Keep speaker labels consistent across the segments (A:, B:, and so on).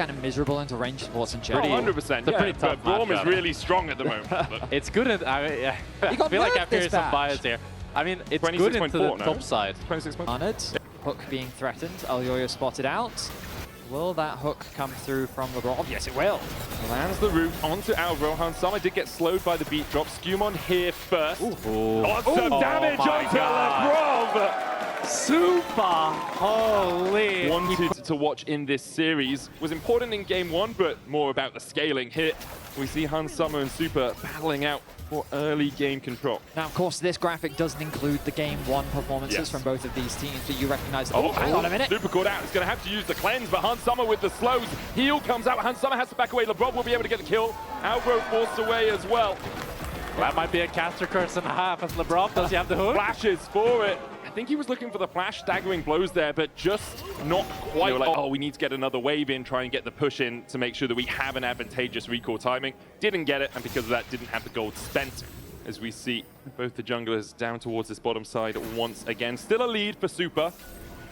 A: kind of miserable into range sports in general.
B: 100%. Yeah, but Braum is really strong at the moment.
C: It's good at. I feel like I'm hearing some bias here. I mean, it's good into the top side.
B: 26 points.
A: Honored. Hook being threatened. Elyoya spotted out. Will that hook come through from Labrov? Yes, it will.
B: Lands the root onto Alvaro. Hansama did get slowed by the beat drop. SkewMond here first. Awesome damage onto Labrov!
C: Supa! Holy!
B: Wanted to watch in this series. Was important in game one, but more about the scaling here. We see Hansama and Supa battling out for early game control.
A: Now, of course, this graphic doesn't include the game one performances from both of these teams, but you recognize. Oh, hang on a minute.
B: Super caught out. He's going to have to use the cleanse, but Hansama with the slows. Heal comes out. Hansama has to back away. Labrov will be able to get the kill. Alvaro forced away as well.
C: That might be a caster curse and a half as Labrov. Does he have the hook?
B: Flashes for it. I think he was looking for the flash staggering blows there, but just not quite. Like, oh, we need to get another wave in, try and get the push in to make sure that we have an advantageous recall timing. Didn't get it, and because of that, didn't have the gold spent. As we see both the junglers down towards this bottom side once again. Still a lead for Supa.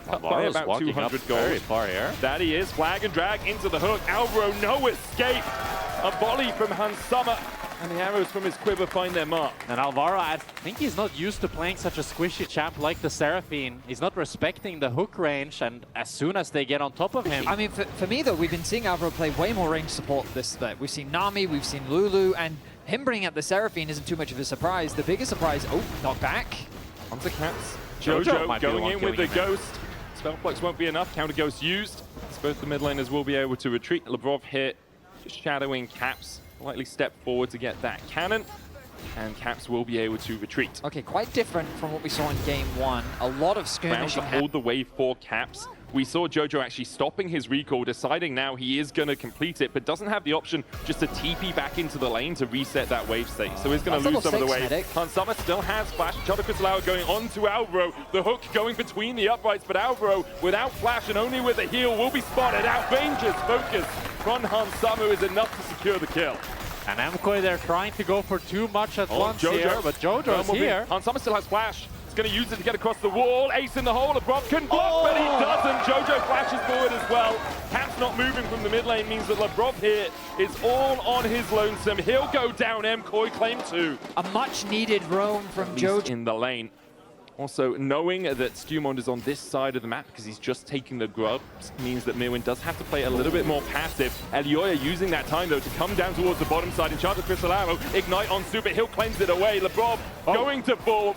B: Up by about 200 gold.
C: Very far here.
B: That he is. Flag and drag into the hook. Alvaro, no escape. A volley from Hansama. And the arrows from his quiver find their mark.
C: And Alvaro, I think he's not used to playing such a squishy champ like the Seraphine. He's not respecting the hook range, and as soon as they get on top of him...
A: I mean, for me, though, we've been seeing Alvaro play way more range support this split. We've seen Nami, we've seen Lulu, and him bringing up the Seraphine isn't too much of a surprise. The biggest surprise, knocked back.
B: Onto Caps. Jojo going in with the Ghost. Spellflux won't be enough. Counter Ghost used. So both the mid laners will be able to retreat. Labrov here, just shadowing Caps. Likely step forward to get that cannon, and Caps will be able to retreat.
A: Okay, quite different from what we saw in game one. A lot of skirmishing.
B: To hold the wave for Caps. We saw Jojo actually stopping his recall, deciding now he is going to complete it, but doesn't have the option just to TP back into the lane to reset that wave state. So he's going to lose some of the wave. Hansama still has flash. Jojopyun going on to Alvaro. The hook going between the uprights, but Alvaro without flash and only with a heal will be spotted out. Dangerous focus from Hansama is enough to secure the kill.
C: And MKOI, they're trying to go for too much at once here, but Jojo's here.
B: Hansama still has flash. He's going to use it to get across the wall. Ace in the hole. Labrov can block, but he doesn't. Jojo flashes forward as well. Caps not moving from the mid lane means that Labrov here is all on his lonesome. He'll go down. MKOI claim 2.
A: A much needed roam from Jojo
B: in the lane. Also, knowing that SkewMond is on this side of the map because he's just taking the grubs means that Myrwn does have to play a little bit more passive. Elyoya using that time, though, to come down towards the bottom side. Enchanted Crystal Arrow, Ignite on Supa. He'll cleanse it away. Labrov going to fall.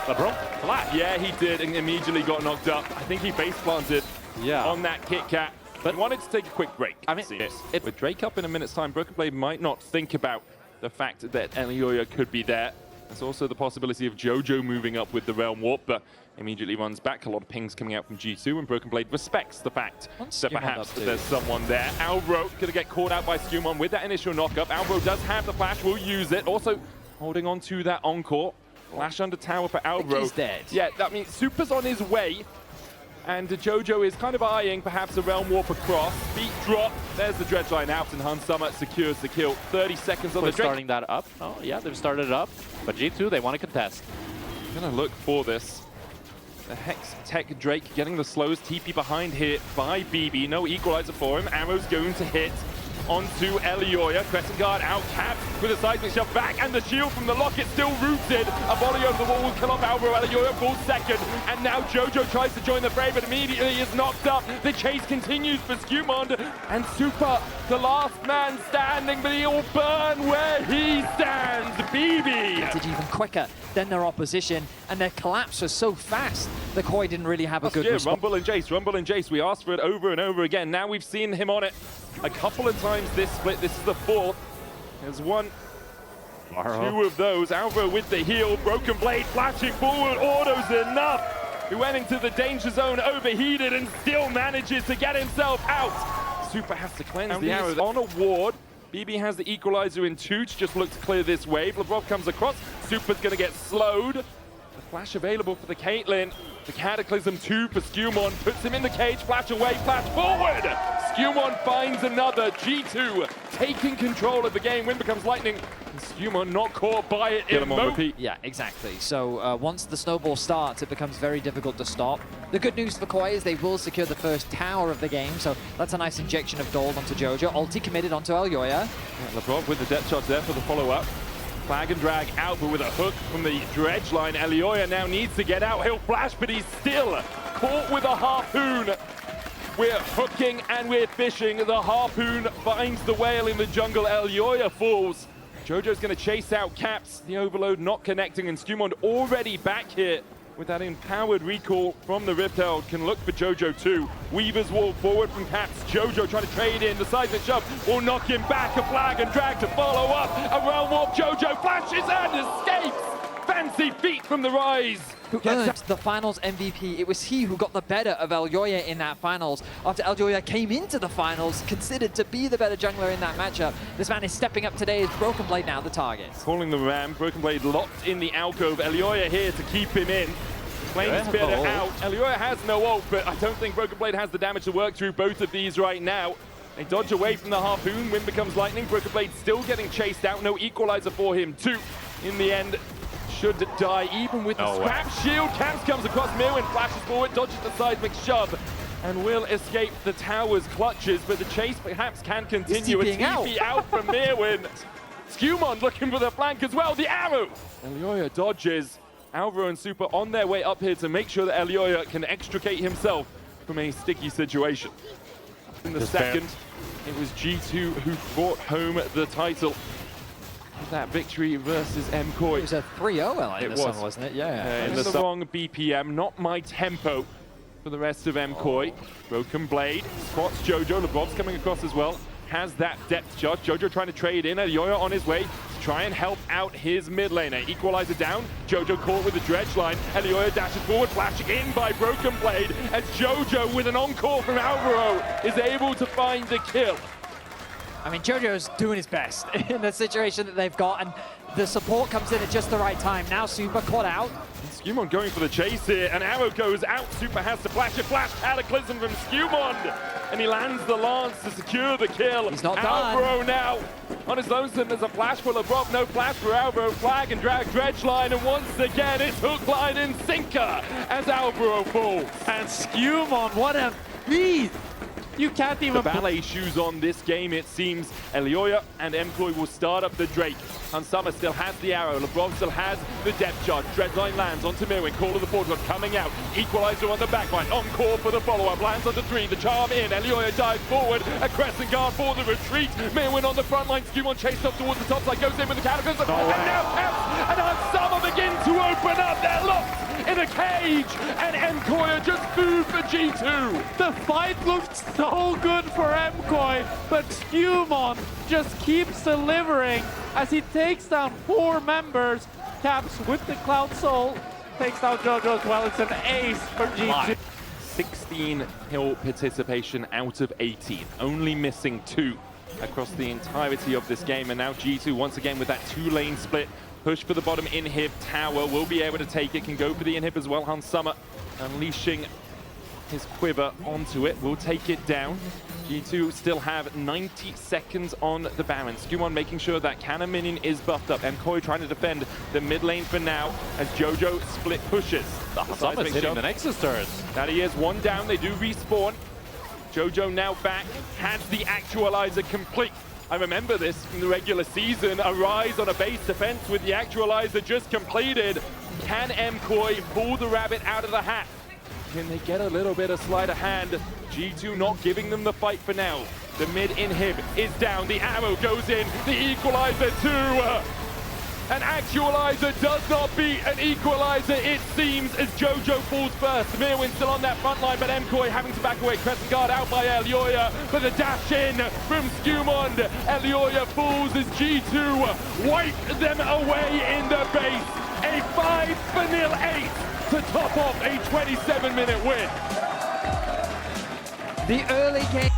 C: Labrov flat.
B: Yeah, he did, and immediately got knocked up. I think he face planted on that Kit Kat. But wanted to take a quick break.
C: I mean,
B: with Drake up in a minute's time, BrokenBlade might not think about the fact that Elyoya could be there. There's also the possibility of Jojo moving up with the Realm Warp, but immediately runs back. A lot of pings coming out from G2, and BrokenBlade respects the fact that perhaps there's someone there. Alvaro going to get caught out by SkewMond with that initial knockup. Alvaro does have the flash, will use it. Also holding on to that encore. Flash under tower for Alvaro.
A: He's dead.
B: Yeah, that means Supa's on his way. And Jojo is kind of eyeing perhaps a Realm Warp across. Beat drop. There's the dredge line out, and Hansama secures the kill. 30 seconds on the Drake.
C: Starting that up. Oh, yeah, they've started it up. But G2, they want to contest.
B: Gonna look for this. The Hex Tech Drake getting the slows. TP behind here by BB. No equalizer for him. Arrow's going to hit onto Elyoya. Crescent Guard out, Cap with a seismic shove back, and the shield from the Locket still rooted. A volley over the wall will kill off Alvaro. Elyoya falls second, and now Jojo tries to join the fray, but immediately is knocked up. The chase continues for SkewMond, and Supa, the last man standing, but he'll burn where he stands. BB!
A: Even quicker than their opposition, and their collapse was so fast, the KOI didn't really have a good response.
B: Rumble and Jace. We asked for it over and over again. Now we've seen him on it a couple of times this split. This is the 4th. There's 1, 2 of those. Alvaro with the heal. BrokenBlade flashing forward. Auto's enough. He went into the danger zone, overheated, and still manages to get himself out. Supa has to cleanse the arrow on a ward. BB has the equalizer in 2 to just look to clear this wave. Labrov comes across. Supa's going to get slowed. The flash available for the Caitlyn. The Cataclysm 2 for SkewMond. Puts him in the cage. Flash away, flash forward. SkewMond finds another. G2 taking control of the game. Win becomes lightning. And SkewMond not caught by it. Get him on repeat.
A: Yeah, exactly. So once the snowball starts, it becomes very difficult to stop. The good news for KOI is they will secure the first tower of the game, so that's a nice injection of gold onto Jojo. Ulti committed onto Elyoya.
B: Yeah, Labrov with the depth charge there for the follow-up. Flag and drag out, but with a hook from the dredge line. Elyoya now needs to get out. He'll flash, but he's still caught with a harpoon. We're hooking and we're fishing. The harpoon finds the whale in the jungle. Elyoya falls. Jojo's going to chase out Caps. The overload not connecting, and SkewMond already back here with that empowered recall from the Rift Herald. Can look for Jojo too. Weaver's wall forward from Caps. Jojo trying to trade in. The seismic shove will knock him back. A flag and drag to follow up. A realm warp. Jojo flashes and escapes. Fancy feet from the Rise.
A: Who earned the finals MVP. It was he who got the better of Elyoya in that finals. After Elyoya came into the finals, considered to be the better jungler in that matchup. This man is stepping up today as BrokenBlade now the target.
B: Calling the ram. BrokenBlade locked in the alcove. Elyoya here to keep him in. Flame Spitter out. Elyoya has no ult, but I don't think BrokenBlade has the damage to work through both of these right now. They dodge away from the harpoon. Wind becomes lightning. BrokenBlade still getting chased out. No equalizer for him too. In the end, should die even with the scrap shield. Caps comes across Myrwn, flashes forward, dodges the seismic shove, and will escape the tower's clutches, but the chase perhaps can continue. A TP out from Myrwn. SkewMond looking for the flank as well. The arrow! Elyoya dodges. Alvaro and Supa on their way up here to make sure that Elyoya can extricate himself from a sticky situation. In the second, it was G2 who brought home the title. That victory versus MKOI.
A: It was a 3-0 in the summer, wasn't it? Yeah.
B: In the wrong BPM, not my tempo for the rest of MKOI. BrokenBlade spots Jojo. Labrov's coming across as well. Has that depth charge. Jojo trying to trade in. Elyoya on his way to try and help out his mid laner. Equalizer down. Jojo caught with the dredge line. Elyoya dashes forward, flashed in by BrokenBlade as Jojo with an encore from Alvaro is able to find the kill.
A: I mean, Jojo's doing his best in the situation that they've got, and the support comes in at just the right time. Now Supa caught out.
B: SkewMond going for the chase here. An arrow goes out. Supa has to flash a flash cataclysm from SkewMond. And he lands the lance to secure the kill.
A: He's not
B: Alvaro
A: done.
B: now on his lonesome. There's a flash for Labrov. No flash for Alvaro. Flag and drag dredge line. And once again, it's hook, line, and sinker as Alvaro falls.
C: And SkewMond, what a beat! You can't even...
B: The ballet shoes on this game, it seems. Elyoya and MKOI will start up the Drake. Hansama still has the arrow. Labrov still has the depth charge. Dreadline lands onto Myrwn. Call of the Fortune coming out. Equalizer on the backline. Encore for the follow-up. Lands onto 3. The charm in. Elyoya dives forward. A crescent guard for the retreat. Myrwn on the front line. SkewMond chased up towards the top side. Goes in with the cataclysm. And now Caps and Hansama begin to open up. They're locked in a cage. And MKOI are just food for G2.
C: The fight looked so good for MKOI, but SkewMond just keeps delivering as he takes down 4 members. Caps with the Cloud Soul takes down Jojo as well. It's an ace for G2.
B: 16 hill participation out of 18, only missing 2 across the entirety of this game. And now G2 once again with that 2-lane split. Push for the bottom inhib tower, will be able to take it, can go for the inhib as well. Hansama unleashing his quiver onto it, will take it down. G2 still have 90 seconds on the Baron. SkewMond making sure that cannon minion is buffed up. MKOI trying to defend the mid lane for now as Jojo split pushes.
C: Hansama's hitting the Nexus turret.
B: That he is, 1 down, they do respawn. Jojo now back, has the actualizer complete. I remember this from the regular season, a rise on a base defense with the actualizer just completed. Can MKOI pull the rabbit out of the hat? Can they get a little bit of sleight of hand? G2 not giving them the fight for now. The mid inhib is down, the arrow goes in, the equalizer too. An actualizer does not beat an equalizer, it seems, as Jojo falls first. Myrwn still on that front line, but MKOI having to back away. Crescent guard out by Elyoya, but the dash in from SkewMond. Elyoya falls as G2 wipe them away in the base. A 5-0-8 to top off a 27-minute win.
A: The early game.